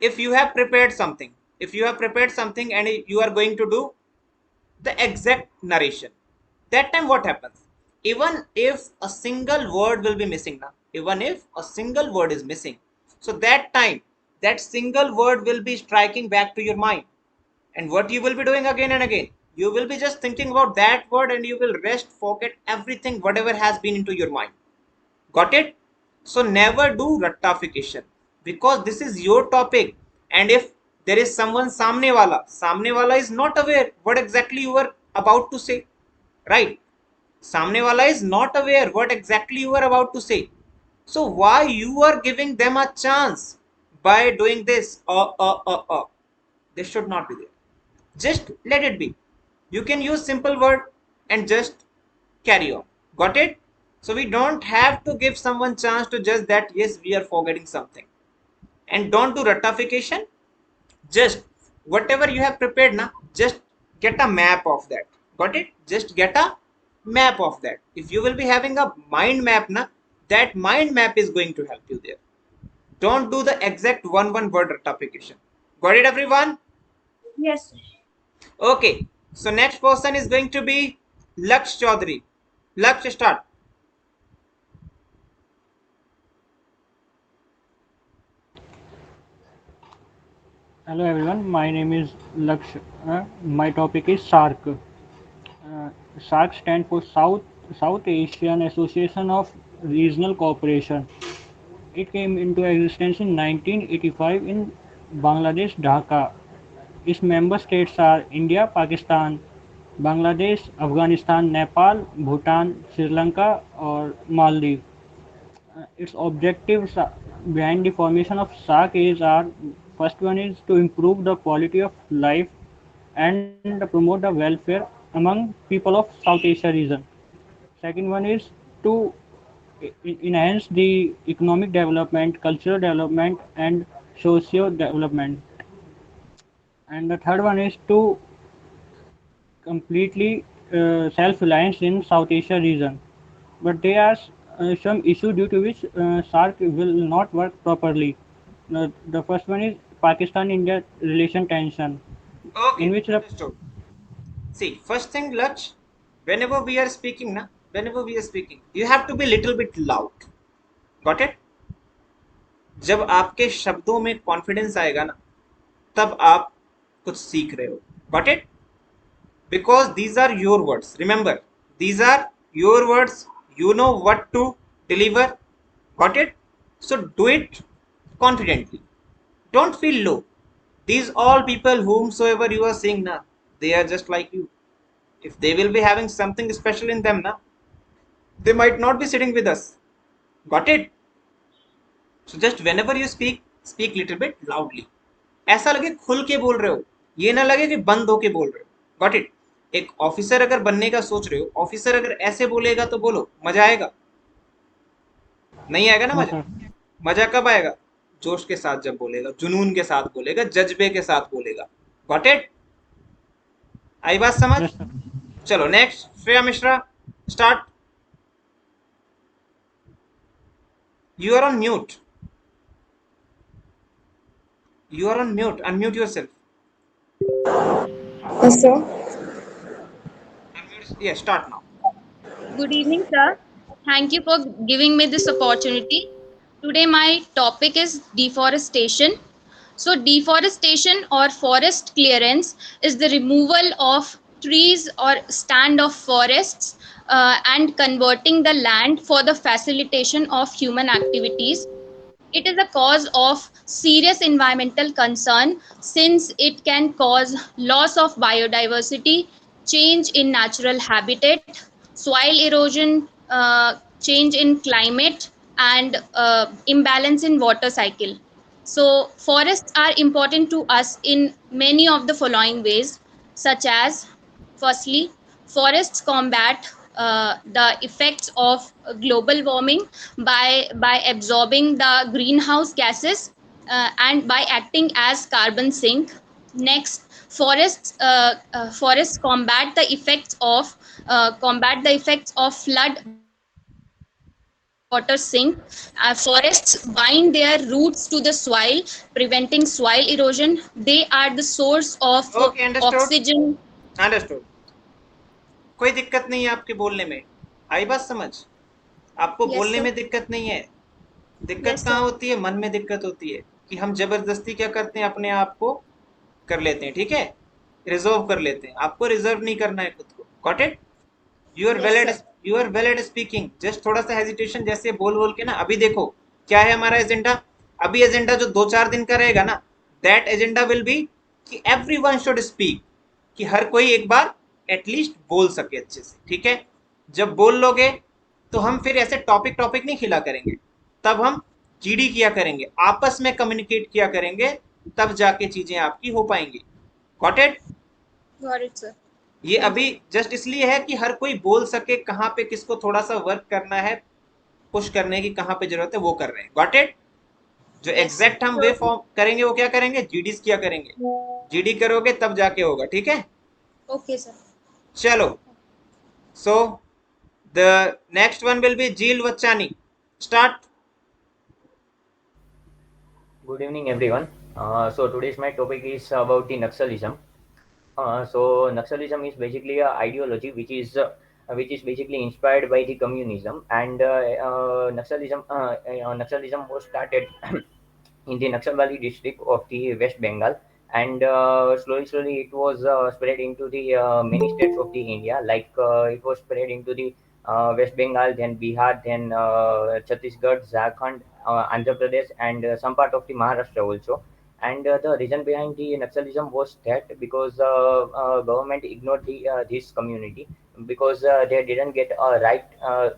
if you have prepared something, and you are going to do the exact narration, that time what happens? Even if a single word will be missing now, even if a single word is missing, so that time that single word will be striking back to your mind, and what you will be doing again and again, you will be just thinking about that word, and you will rest forget everything whatever has been into your mind. Got it? So never do rectification, because this is your topic. And if there is someone samne wala is not aware what exactly you are about to say, right? Samne wala is not aware what exactly you are about to say. So why you are giving them a chance by doing this? This should not be there. Just let it be. You can use simple word and just carry on. Got it? So we don't have to give someone chance to just that yes we are forgetting something. And don't do ratification. Just whatever you have prepared now, just get a map of that. Got it? Just get a map of that. If you will be having a mind map now, that mind map is going to help you there. Don't do the exact one word ratification. Got it, everyone? Yes. Okay, so next person is going to be Laksh Chaudhary. Laksh, start. Hello everyone, my name is Laksh. My topic is SARC. SARC stands for South Asian Association of Regional Cooperation. It came into existence in 1985 in Bangladesh, Dhaka. Its member states are India, Pakistan, Bangladesh, Afghanistan, Nepal, Bhutan, Sri Lanka, or Maldives. Its objectives behind the formation of SAC is are first one is to improve the quality of life and promote the welfare among people of South Asia region. Second one is to enhance the economic development, cultural development, and socio development. And the third one is to completely self-reliance in South Asia region. But there are some issue due to which SARC will not work properly. The first one is Pakistan-India relation tension, in Okay, which the understood. See, first thing, Laksh, whenever we are speaking, na, whenever we are speaking, you have to be little bit loud. Got it? जब आपके शब्दों में confidence आएगा ना, तब आप कुछ सीख रहे हो. Got it? Because these are your words. Remember, these are your words. You know what to deliver. Got it? So do it confidently. Don't feel low. These all people whomsoever you are seeing now, they are just like you. If they will be having something special in them now, they might not be sitting with us. Got it? So just whenever you speak little bit loudly. ऐसा लगे खुल के बोल रहे हो, ये ना लगे कि बंद होके बोल रहे हो. Got it? एक ऑफिसर अगर बनने का सोच रहे हो, ऑफिसर अगर ऐसे बोलेगा तो बोलो, मजा आएगा? नहीं आएगा ना no मजा. sir, मजा कब आएगा? जोश के साथ जब बोलेगा, जुनून के साथ बोलेगा, जज्बे के साथ बोलेगा. Got it? आई बात समझ? yes sir. चलो next, Shreya Mishra, start. You are on mute. You are on mute. Unmute yourself. Yes, sir. Unmute. Yeah, start now. Good evening, sir. Thank you for giving me this opportunity. Today, my topic is deforestation. So, deforestation or forest clearance is the removal of trees or stand of forests and converting the land for the facilitation of human activities. It is a cause of serious environmental concern since it can cause loss of biodiversity, change in natural habitat, soil erosion, change in climate, and imbalance in water cycle. So, forests are important to us in many of the following ways, such as firstly, forests combat the effects of global warming by absorbing the greenhouse gases and by acting as carbon sink. Next, forests combat the effects of flood by reducing the water sink. Forests bind their roots to the soil, preventing soil erosion. They are the source of Okay, understood. oxygen. Understood. कोई दिक्कत नहीं है आपके बोलने में. आई बात समझ. आपको Yes, बोलने sir. में दिक्कत नहीं है. दिक्कत Yes, कहाँ sir. होती है? मन में दिक्कत होती है कि हम जबरदस्ती क्या करते हैं, अपने आप को कर लेते हैं. ठीक है, रिजर्व कर लेते हैं. आपको रिजर्व नहीं करना है खुद को. Got it. You are well Yes, at sir. You are well at speaking. Just थोड़ा सा हेजिटेशन जैसे बोल बोल के ना. अभी देखो क्या है हमारा एजेंडा. अभी एजेंडा जो 2-4 दिन का रहेगा ना, दैट एजेंडा विल बी कि एवरीवन शुड स्पीक, कि हर कोई एक बार एटलीस्ट बोल सके अच्छे से. ठीक है, जब बोल लोगे तो हम फिर ऐसे टॉपिक टॉपिक नहीं खिला करेंगे. तब हम जीडी किया करेंगे, आपस में कम्युनिकेट किया करेंगे, तब जाके चीजें आपकी हो पाएंगी. Got it. Got it, sir. ये Thank अभी you. जस्ट इसलिए है कि हर कोई बोल सके, कहाँ पे किसको थोड़ा सा वर्क करना है, पुश करने की कहाँ पे जरूरत है वो कर रहे हैं. Got it. जो Yes, sir. एग्जैक्ट हम वे Sure. फॉर्म करेंगे वो क्या करेंगे, जीडीज किया करेंगे. जीडी करोगे तब जाके होगा. ठीक है, Okay, sir. चलो. So the next one will be Jeel Vachhani. Start. Good evening, everyone. So today's my topic is about the Naxalism. So Naxalism is basically a ideology which is basically inspired by the communism, and Naxalism was started in the Naxalbari district of the West Bengal, and slowly it was spread into the many states of the India. Like it was spread into the West Bengal, then Bihar, then Chhattisgarh, Jharkhand, Andhra Pradesh, and some part of the Maharashtra also. And the reason behind the Naxalism was that because government ignored this community, because they didn't get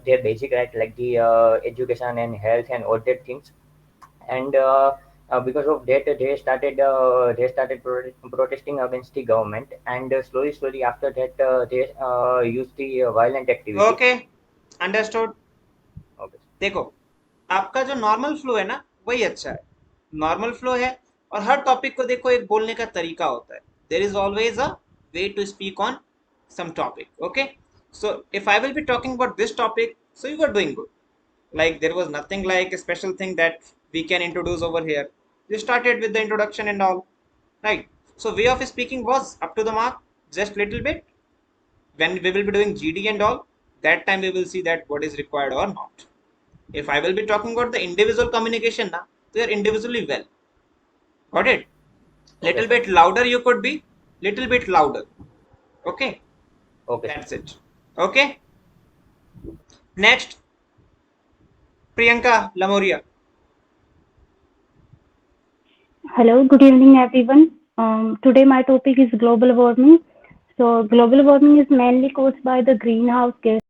their basic right, like the education and health and all that things. And because of that they started protesting against the government, and slowly after that they used the violent activity. Okay, understood. Okay. देखो, आपका जो normal flow है ना वही अच्छा है. Normal flow है, और हर टॉपिक को देखो एक बोलने का तरीका होता है. There is always a way to speak on some topic. Okay, so if I will be talking about this topic, so you are doing good. Like there was nothing like a special thing that we can introduce over here. We started with the introduction and all, right? So way of speaking was up to the mark, just little bit. When we will be doing GD and all, that time we will see that what is required or not. If I will be talking about the individual communication now, they are individually well. Got it? Little Okay, sir. bit louder you could be, little bit louder. Okay, Okay, sir. that's it. Okay, next, Priyanka Lamoria. Hello, good evening, everyone. Today my topic is global warming. So, global warming is mainly caused by the greenhouse gas